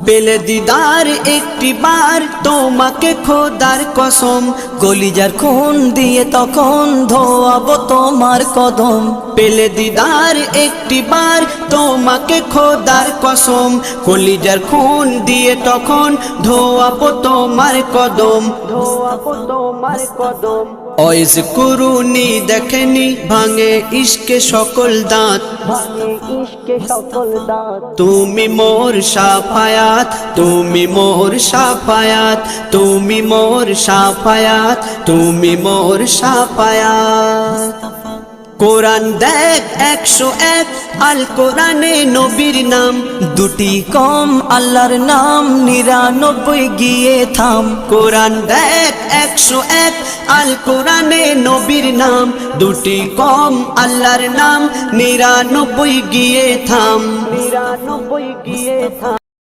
পেলে দিদার একটি বার তোমাকে খোদার কসম, কলিজার খুন দিয়ে তখন ধোয়াবো তোমার কদম। পেলে দিদার একটি বার তোমাকে খোদার কসম, কলিজার খুন দিয়ে তখন ধোয়াবো তোমার কদম, ধোয়াবো তোমার কদম। ওয়াইজ কুরুনি দেখেনি ভাঙে ইশকে সকল দাঁত, তুমি মোর শাফায়াত, তুমি মোর শাফায়াত, তুমি মোর শাফায়াত, তুমি মোর শাফায়াত। কোরআন দেখ 101 আল কোরআনে নবীর নাম, দুটি কম আল্লাহর নাম 99 গিয়ে থাম। কোরআন দেখ 101 আল কোরআনে নবীর নাম, দুটি কম আল্লাহর নাম 99 গিয়ে থাম, 99 গিয়ে থাম।